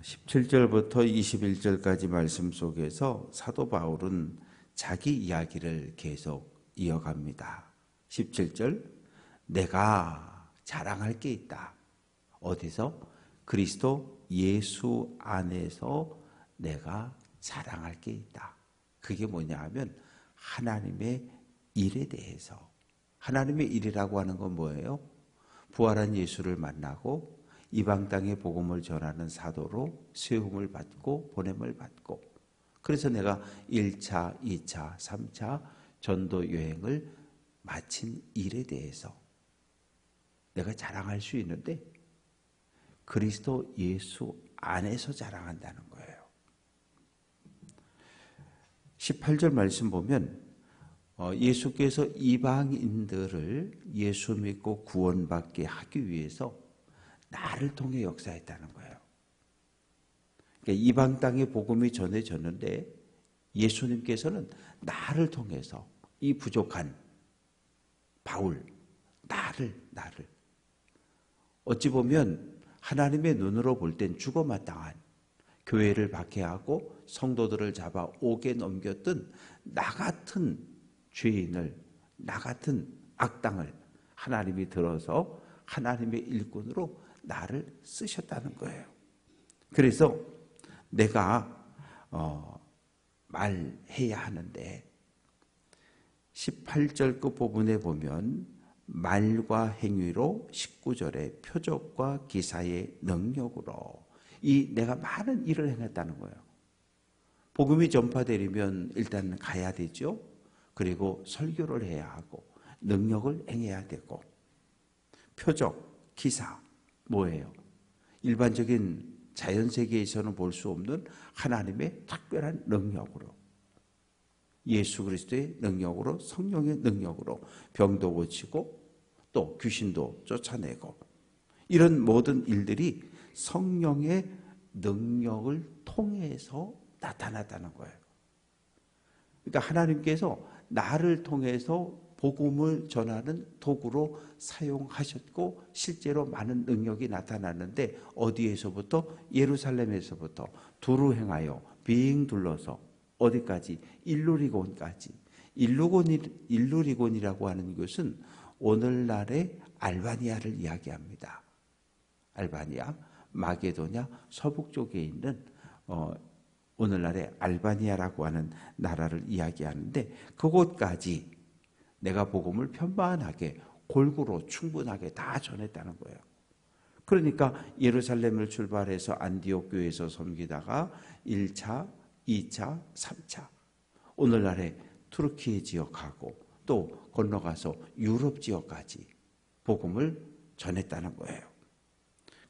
17절부터 21절까지 말씀 속에서 사도 바울은 자기 이야기를 계속 이어갑니다. 17절, 내가 자랑할 게 있다. 어디서? 그리스도 예수 안에서 내가 자랑할 게 있다. 그게 뭐냐 하면 하나님의 일에 대해서. 하나님의 일이라고 하는 건 뭐예요? 부활한 예수를 만나고 이방 땅에 복음을 전하는 사도로 세움을 받고 보냄을 받고, 그래서 내가 1차, 2차, 3차 전도 여행을 마친 일에 대해서 내가 자랑할 수 있는데 그리스도 예수 안에서 자랑한다는 거예요. 18절 말씀 보면 예수께서 이방인들을 예수 믿고 구원받게 하기 위해서 나를 통해 역사했다는 거예요. 그러니까 이방 땅에 복음이 전해졌는데 예수님께서는 나를 통해서 이 부족한 바울, 나를 어찌 보면 하나님의 눈으로 볼 땐 죽어마땅한, 교회를 박해하고 성도들을 잡아 옥에 넘겼던 나 같은 죄인을, 나 같은 악당을 하나님이 들어서 하나님의 일꾼으로 나를 쓰셨다는 거예요. 그래서 내가 말해야 하는데 18절 끝부분에 보면 말과 행위로, 19절에 표적과 기사의 능력으로, 이 내가 많은 일을 행했다는 거예요. 복음이 전파되려면 일단 가야 되죠. 그리고 설교를 해야 하고 능력을 행해야 되고, 표적, 기사 뭐예요? 일반적인 자연세계에서는 볼 수 없는 하나님의 특별한 능력으로, 예수 그리스도의 능력으로, 성령의 능력으로 병도 고치고 또 귀신도 쫓아내고, 이런 모든 일들이 성령의 능력을 통해서 나타났다는 거예요. 그러니까 하나님께서 나를 통해서 복음을 전하는 도구로 사용하셨고 실제로 많은 능력이 나타났는데, 어디에서부터? 예루살렘에서부터 두루 행하여 빙 둘러서 어디까지? 일루리곤까지. 일루리곤이라고 하는 것은 오늘날의 알바니아를 이야기합니다. 알바니아, 마게도냐 서북 쪽에 있는 오늘날의 알바니아라고 하는 나라를 이야기하는데, 그곳까지 내가 복음을 편만하게 골고루 충분하게 다 전했다는 거예요. 그러니까 예루살렘을 출발해서 안디옥 교회에서 섬기다가 1차, 2차, 3차 오늘날의 투르키예 지역하고 또 건너가서 유럽 지역까지 복음을 전했다는 거예요.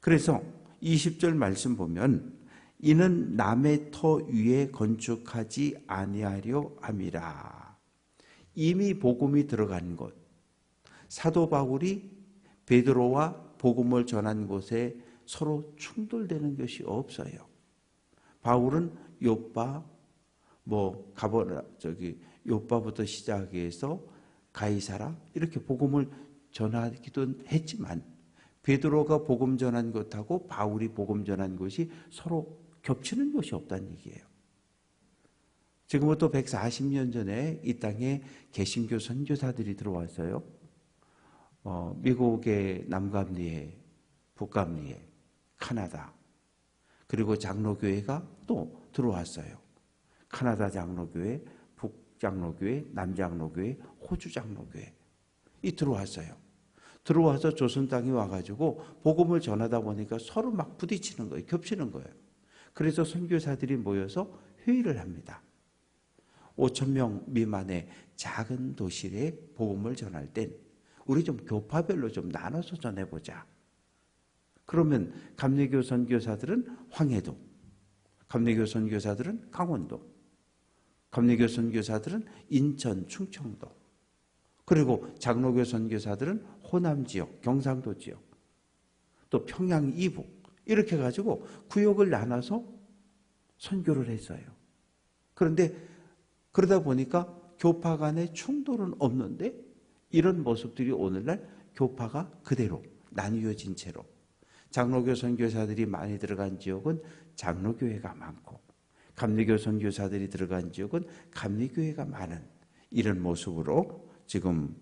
그래서 20절 말씀 보면 이는 남의 터 위에 건축하지 아니하려 함이라. 이미 복음이 들어간 곳, 사도 바울이 베드로와 복음을 전한 곳에 서로 충돌되는 것이 없어요. 바울은 요빠, 요빠부터 시작해서 가이사라 이렇게 복음을 전하기도 했지만, 베드로가 복음 전한 것하고 바울이 복음 전한 것이 서로 겹치는 것이 없다는 얘기예요. 지금부터 140년 전에 이 땅에 개신교 선교사들이 들어왔어요. 미국의 남감리에, 북감리에, 카나다, 그리고 장로교회가 또 들어왔어요. 카나다 장로교회, 북장로교회, 남장로교회, 호주 장로교회 이 들어왔어요. 들어와서 조선 땅에 와가지고 복음을 전하다 보니까 서로 막 부딪히는 거예요. 겹치는 거예요. 그래서 선교사들이 모여서 회의를 합니다. 5,000명 미만의 작은 도시에 복음을 전할 땐 우리 좀 교파별로 좀 나눠서 전해보자. 그러면 감리교 선교사들은 황해도, 감리교 선교사들은 강원도, 감리교 선교사들은 인천, 충청도, 그리고 장로교 선교사들은 호남 지역, 경상도 지역, 또 평양 이북 이렇게 가지고 구역을 나눠서 선교를 했어요. 그런데 그러다 보니까 교파 간의 충돌은 없는데 이런 모습들이 오늘날 교파가 그대로 나뉘어진 채로 장로교 선교사들이 많이 들어간 지역은 장로교회가 많고, 감리교 선교사들이 들어간 지역은 감리교회가 많은 이런 모습으로 지금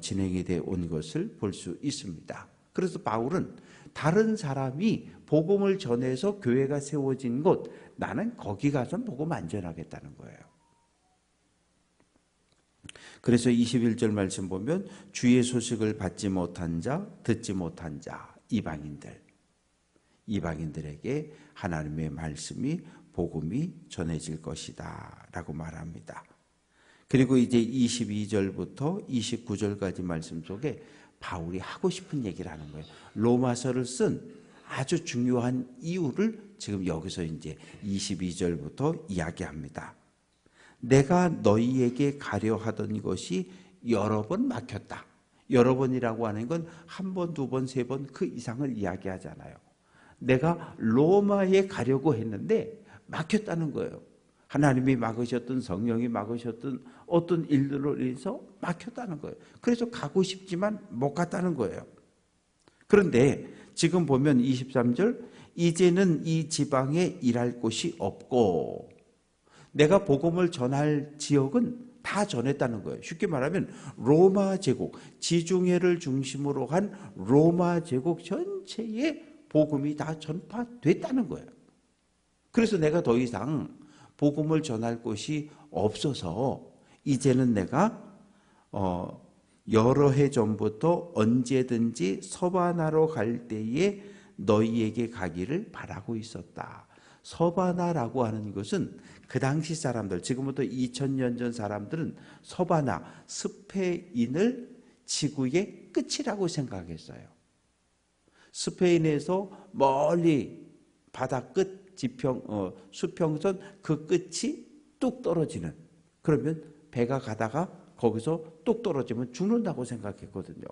진행이 돼 온 것을 볼 수 있습니다. 그래서 바울은 다른 사람이 복음을 전해서 교회가 세워진 곳, 나는 거기 가서 복음 안 전하겠다는 거예요. 그래서 21절 말씀 보면 주의 소식을 받지 못한 자, 듣지 못한 자, 이방인들에게 하나님의 말씀이, 복음이 전해질 것이다 라고 말합니다. 그리고 이제 22절부터 29절까지 말씀 속에 바울이 하고 싶은 얘기를 하는 거예요. 로마서를 쓴 아주 중요한 이유를 지금 여기서 이제 22절부터 이야기합니다. 내가 너희에게 가려 하던 것이 여러 번 막혔다. 여러 번이라고 하는 건 한 번, 두 번, 세 번 그 이상을 이야기하잖아요. 내가 로마에 가려고 했는데 막혔다는 거예요. 하나님이 막으셨던, 성령이 막으셨던 어떤 일들로 인해서 막혔다는 거예요. 그래서 가고 싶지만 못 갔다는 거예요. 그런데 지금 보면 23절, 이제는 이 지방에 일할 곳이 없고, 내가 복음을 전할 지역은 다 전했다는 거예요. 쉽게 말하면 로마 제국, 지중해를 중심으로 한 로마 제국 전체에 복음이 다 전파됐다는 거예요. 그래서 내가 더 이상 복음을 전할 곳이 없어서 이제는 내가 여러 해 전부터 언제든지 서바나로 갈 때에 너희에게 가기를 바라고 있었다. 서바나라고 하는 것은 그 당시 사람들, 지금부터 2000년 전 사람들은 서바나, 스페인을 지구의 끝이라고 생각했어요. 스페인에서 멀리 바다 끝, 수평선 그 끝이 뚝 떨어지는, 그러면 배가 가다가 거기서 뚝 떨어지면 죽는다고 생각했거든요.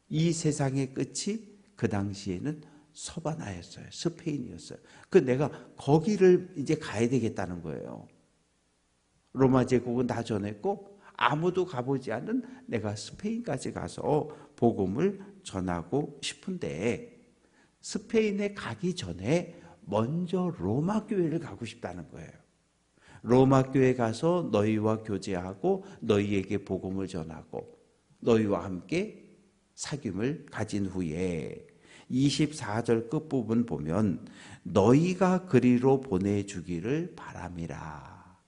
이 세상의 끝이 그 당시에는 서바나였어요. 스페인이었어요. 그 내가 거기를 이제 가야 되겠다는 거예요. 로마 제국은 다 전했고 아무도 가보지 않은 내가 스페인까지 가서 복음을 전하고 싶은데, 스페인에 가기 전에 먼저 로마 교회를 가고 싶다는 거예요. 로마 교회 가서 너희와 교제하고 너희에게 복음을 전하고 너희와 함께 사귐을 가진 후에 24절 끝부분 보면 너희가 그리로 보내주기를 바람이라.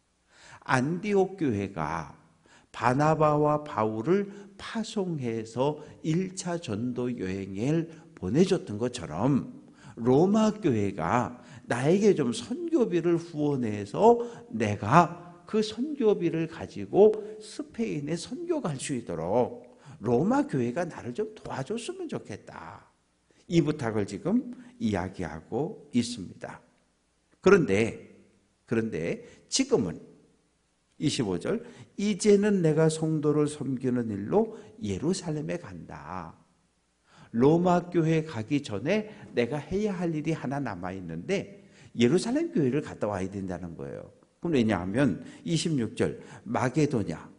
안디옥 교회가 바나바와 바울을 파송해서 1차 전도 여행을 보내줬던 것처럼 로마 교회가 나에게 좀 선교비를 후원해서 내가 그 선교비를 가지고 스페인에 선교 갈 수 있도록 로마 교회가 나를 좀 도와줬으면 좋겠다. 이 부탁을 지금 이야기하고 있습니다. 그런데 지금은 25절, 이제는 내가 성도를 섬기는 일로 예루살렘에 간다. 로마 교회 가기 전에 내가 해야 할 일이 하나 남아있는데 예루살렘 교회를 갔다 와야 된다는 거예요. 그럼 왜냐하면 26절, 마게도냐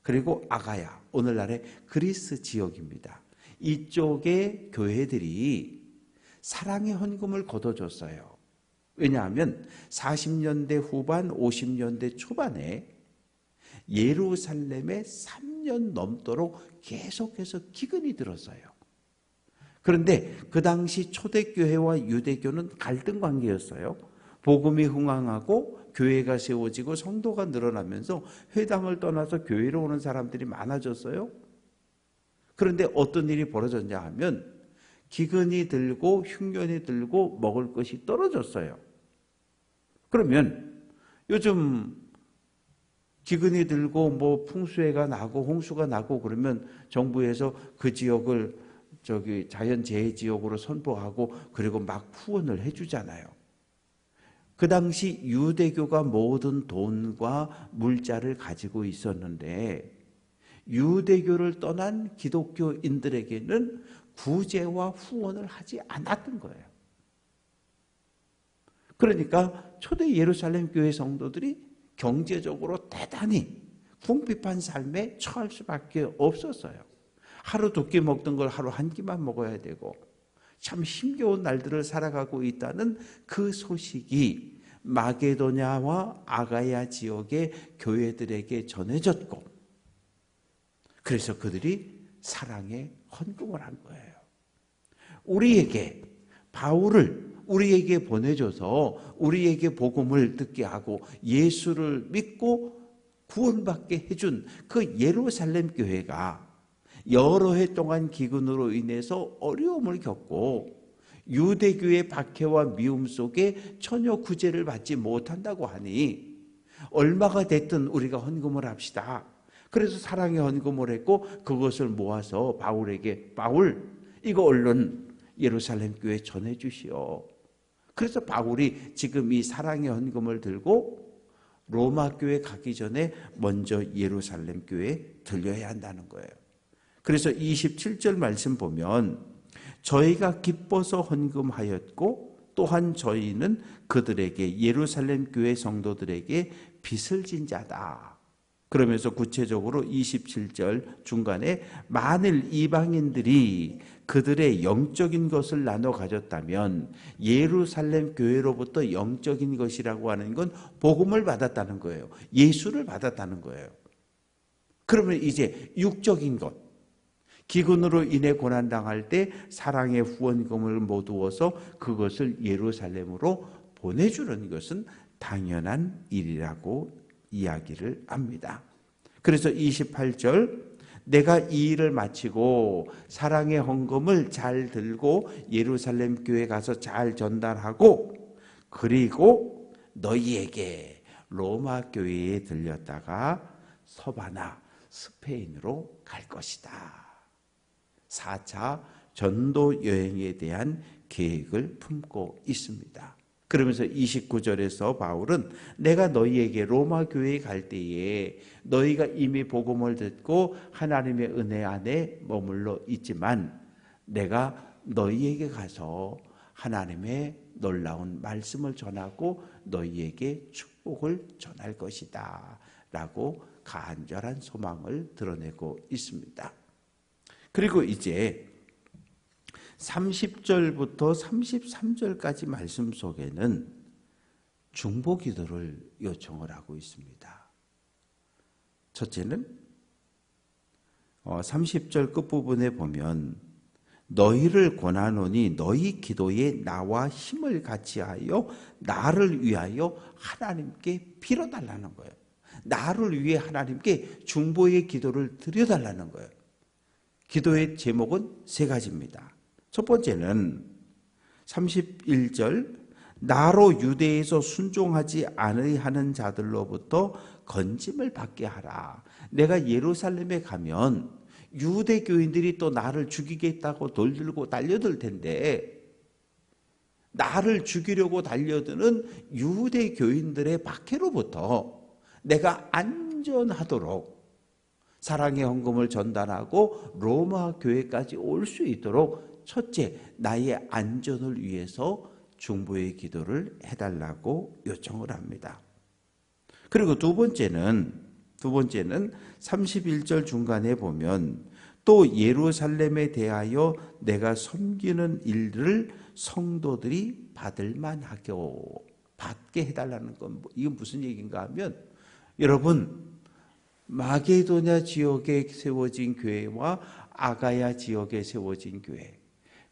그리고 아가야, 오늘날의 그리스 지역입니다. 이쪽의 교회들이 사랑의 헌금을 거둬줬어요. 왜냐하면 40년대 후반 50년대 초반에 예루살렘에 3년 넘도록 계속해서 기근이 들었어요. 그런데 그 당시 초대교회와 유대교는 갈등 관계였어요. 복음이 흥황하고 교회가 세워지고 성도가 늘어나면서 회당을 떠나서 교회로 오는 사람들이 많아졌어요. 그런데 어떤 일이 벌어졌냐 하면 기근이 들고 흉년이 들고 먹을 것이 떨어졌어요. 그러면 요즘 기근이 들고 뭐 풍수해가 나고 홍수가 나고 그러면 정부에서 그 지역을 자연재해 지역으로 선포하고 그리고 막 후원을 해주잖아요. 그 당시 유대교가 모든 돈과 물자를 가지고 있었는데 유대교를 떠난 기독교인들에게는 구제와 후원을 하지 않았던 거예요. 그러니까 초대 예루살렘 교회 성도들이 경제적으로 대단히 궁핍한 삶에 처할 수밖에 없었어요. 하루 두 끼 먹던 걸 하루 한 끼만 먹어야 되고 참 힘겨운 날들을 살아가고 있다는 그 소식이 마게도냐와 아가야 지역의 교회들에게 전해졌고, 그래서 그들이 사랑에 헌금을 한 거예요. 우리에게 바울을 우리에게 보내줘서 우리에게 복음을 듣게 하고 예수를 믿고 구원받게 해준 그 예루살렘 교회가 여러 해 동안 기근으로 인해서 어려움을 겪고 유대교의 박해와 미움 속에 전혀 구제를 받지 못한다고 하니 얼마가 됐든 우리가 헌금을 합시다. 그래서 사랑의 헌금을 했고 그것을 모아서 바울에게, 바울 이거 얼른 예루살렘 교회에 전해 주시오. 그래서 바울이 지금 이 사랑의 헌금을 들고 로마 교회 가기 전에 먼저 예루살렘 교회에 들려야 한다는 거예요. 그래서 27절 말씀 보면 저희가 기뻐서 헌금하였고 또한 저희는 그들에게 예루살렘 교회 성도들에게 빚을 진 자다. 그러면서 구체적으로 27절 중간에 만일 이방인들이 그들의 영적인 것을 나눠 가졌다면 예루살렘 교회로부터 영적인 것이라고 하는 건 복음을 받았다는 거예요. 예수를 받았다는 거예요. 그러면 이제 육적인 것, 기근으로 인해 고난당할 때 사랑의 후원금을 모두어서 그것을 예루살렘으로 보내주는 것은 당연한 일이라고 이야기를 합니다. 그래서 28절 내가 이 일을 마치고 사랑의 헌금을 잘 들고 예루살렘 교회 가서 잘 전달하고 그리고 너희에게 로마 교회에 들렸다가 서바나 스페인으로 갈 것이다. 4차 전도 여행에 대한 계획을 품고 있습니다. 그러면서 29절에서 바울은 내가 너희에게 로마 교회에 갈 때에 너희가 이미 복음을 듣고 하나님의 은혜 안에 머물러 있지만 내가 너희에게 가서 하나님의 놀라운 말씀을 전하고 너희에게 축복을 전할 것이다 라고 간절한 소망을 드러내고 있습니다. 그리고 이제 30절부터 33절까지 말씀 속에는 중보 기도를 요청을 하고 있습니다. 첫째는 30절 끝부분에 보면 너희를 권하노니 너희 기도에 나와 힘을 같이 하여 나를 위하여 하나님께 빌어달라는 거예요. 나를 위해 하나님께 중보의 기도를 드려달라는 거예요. 기도의 제목은 세 가지입니다. 첫 번째는 31절 나로 유대에서 순종하지 아니하는 자들로부터 건짐을 받게 하라. 내가 예루살렘에 가면 유대 교인들이 또 나를 죽이겠다고 돌들고 달려들 텐데 나를 죽이려고 달려드는 유대 교인들의 박해로부터 내가 안전하도록 사랑의 헌금을 전달하고 로마 교회까지 올 수 있도록 첫째, 나의 안전을 위해서 중보의 기도를 해달라고 요청을 합니다. 그리고 두 번째는 31절 중간에 보면 또 예루살렘에 대하여 내가 섬기는 일을 성도들이 받을 만하게 받게 해달라는 건 이건 무슨 얘기인가 하면 여러분 마게도냐 지역에 세워진 교회와 아가야 지역에 세워진 교회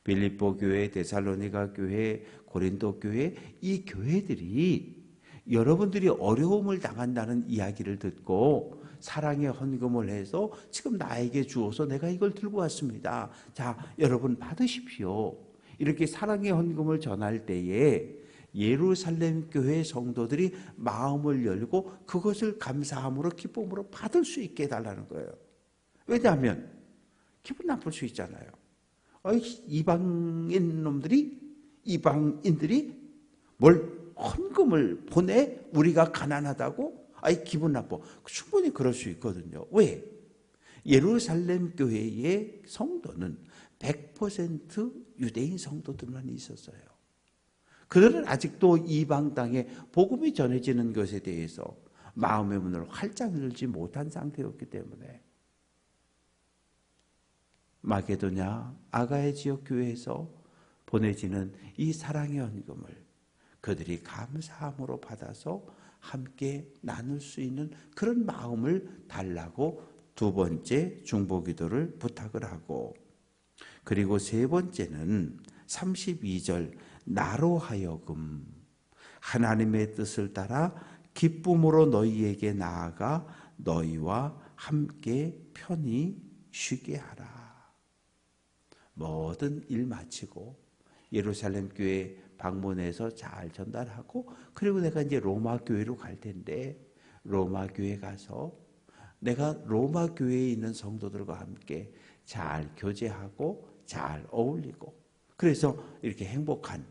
빌립보 교회, 데살로니가 교회, 고린도 교회 이 교회들이 여러분들이 어려움을 당한다는 이야기를 듣고 사랑의 헌금을 해서 지금 나에게 주어서 내가 이걸 들고 왔습니다. 자, 여러분 받으십시오. 이렇게 사랑의 헌금을 전할 때에 예루살렘 교회 성도들이 마음을 열고 그것을 감사함으로 기쁨으로 받을 수 있게 해달라는 거예요. 왜냐하면 기분 나쁠 수 있잖아요. 이방인들이 뭘 헌금을 보내? 우리가 가난하다고? 기분 나빠. 충분히 그럴 수 있거든요. 왜? 예루살렘 교회의 성도는 100% 유대인 성도들만 있었어요. 그들은 아직도 이방 땅에 복음이 전해지는 것에 대해서 마음의 문을 활짝 열지 못한 상태였기 때문에 마게도냐 아가야 지역 교회에서 보내지는 이 사랑의 헌금을 그들이 감사함으로 받아서 함께 나눌 수 있는 그런 마음을 달라고 두 번째 중보기도를 부탁을 하고, 그리고 세 번째는 32절 나로 하여금 하나님의 뜻을 따라 기쁨으로 너희에게 나아가 너희와 함께 편히 쉬게 하라. 모든 일 마치고 예루살렘 교회 방문해서 잘 전달하고, 그리고 내가 이제 로마 교회로 갈 텐데 로마 교회 가서 내가 로마 교회에 있는 성도들과 함께 잘 교제하고 잘 어울리고, 그래서 이렇게 행복한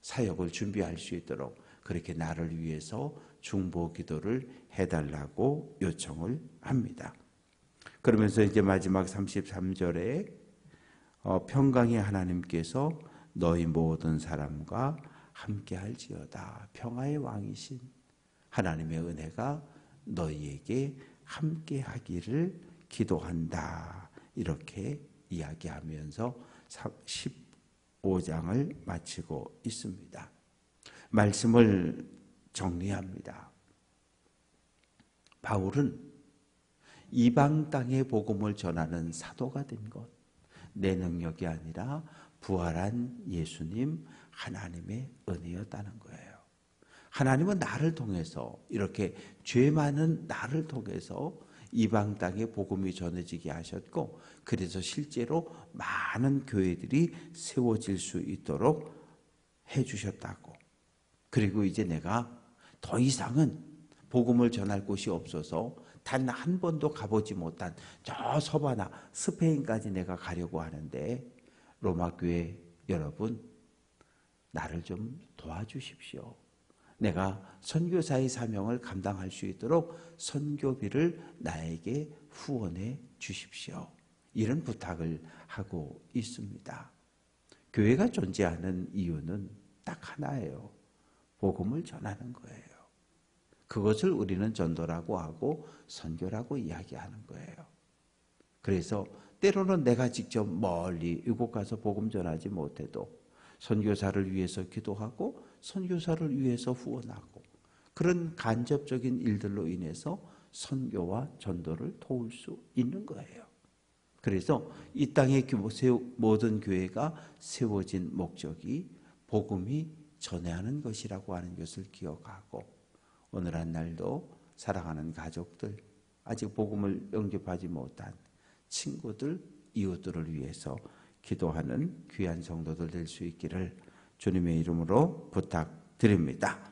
사역을 준비할 수 있도록 그렇게 나를 위해서 중보 기도를 해달라고 요청을 합니다. 그러면서 이제 마지막 33절에 평강의 하나님께서 너희 모든 사람과 함께 할지어다. 평화의 왕이신 하나님의 은혜가 너희에게 함께 하기를 기도한다. 이렇게 이야기하면서 15장을 마치고 있습니다. 말씀을 정리합니다. 바울은 이방 땅의 복음을 전하는 사도가 된 것, 내 능력이 아니라 부활한 예수님 하나님의 은혜였다는 거예요. 하나님은 나를 통해서, 이렇게 죄 많은 나를 통해서 이방 땅에 복음이 전해지게 하셨고, 그래서 실제로 많은 교회들이 세워질 수 있도록 해주셨다고. 그리고 이제 내가 더 이상은 복음을 전할 곳이 없어서 단 한 번도 가보지 못한 저 서바나 스페인까지 내가 가려고 하는데, 로마 교회 여러분, 나를 좀 도와주십시오. 내가 선교사의 사명을 감당할 수 있도록 선교비를 나에게 후원해 주십시오. 이런 부탁을 하고 있습니다. 교회가 존재하는 이유는 딱 하나예요. 복음을 전하는 거예요. 그것을 우리는 전도라고 하고 선교라고 이야기하는 거예요. 그래서 때로는 내가 직접 멀리 이곳 가서 복음 전하지 못해도 선교사를 위해서 기도하고 선교사를 위해서 후원하고, 그런 간접적인 일들로 인해서 선교와 전도를 도울 수 있는 거예요. 그래서 이 땅의 모든 교회가 세워진 목적이 복음이 전해하는 것이라고 하는 것을 기억하고, 오늘 한 날도 사랑하는 가족들, 아직 복음을 영접하지 못한 친구들, 이웃들을 위해서 기도하는 귀한 성도들 될 수 있기를 주님의 이름으로 부탁드립니다.